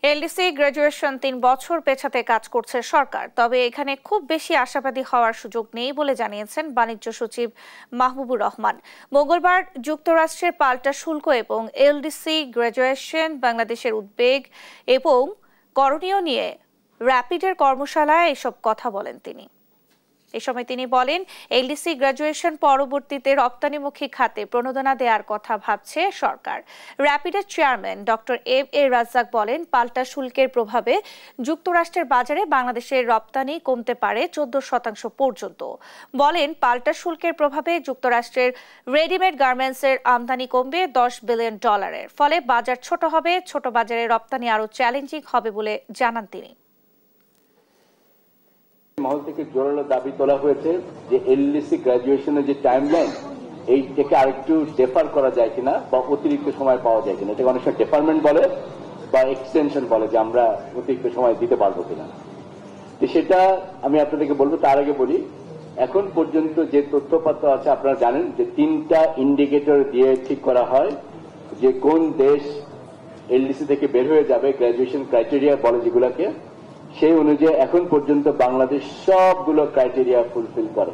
LDC graduation ৩ বছর পেছাতে কাজ করছে সরকার, তবে এখানে খুব বেশি আশাবাদী হওয়ার সুযোগ নেই বলে জানিয়েছেন বাণিজ্য সচিব মাহবুবুর রহমান। মঙ্গলবার যুক্তরাষ্ট্রের পাল্টা শুল্ক এবং এলডিসি গ্রাজুয়েশন বাংলাদেশের উদ্বেগ এবং করণীয় নিয়ে র্যাপিডের কর্মশালায় এসব কথা বলেন তিনি। এ সময় তিনি বলেন, এলডিসি গ্রাজুয়েশন পরবর্তীতে রপ্তানিমুখী খাতে প্রণোদনা দেওয়ার কথা ভাবছে সরকার। র্যাপিডের চেয়ারম্যান ডক্টর এ রাজ্জাক বলেন, পাল্টা শুল্কের প্রভাবে যুক্তরাষ্ট্রের বাজারে বাংলাদেশের রপ্তানি কমতে পারে 14% পর্যন্ত। বলেন, পাল্টা শুল্কের প্রভাবে যুক্তরাষ্ট্রের রেডিমেড গার্মেন্টসের আমদানি কমবে $10 বিলিয়ন। ফলে বাজার ছোট হবে, ছোট বাজারে রপ্তানি আরও চ্যালেঞ্জিং হবে বলে জানান তিনি। মহল থেকে জোরালো দাবি তোলা হয়েছে যে এলডিসি গ্রাজুয়েশনের যে টাইমলাইন এইটাকে আরেকটু ডেফার করা যায় কিনা বা অতিরিক্ত সময় পাওয়া যায় কিনা। এটাকে অনেক সময় ডেফারমেন্ট বলে বা এক্সটেনশন বলে, যে আমরা অতিরিক্ত সময় দিতে পারবো কিনা। তো সেটা আমি আপনাদেরকে বলবো, তার আগে বলি এখন পর্যন্ত যে তথ্যপত্র আছে আপনারা জানেন যে 3টা ইন্ডিকেটর দিয়ে ঠিক করা হয় যে কোন দেশ এলডিসি থেকে বের হয়ে যাবে, গ্রাজুয়েশন ক্রাইটেরিয়া বলে যেগুলোকে। সেই অনুযায়ী এখন পর্যন্ত বাংলাদেশ সবগুলো ক্রাইটেরিয়া ফুলফিল করে।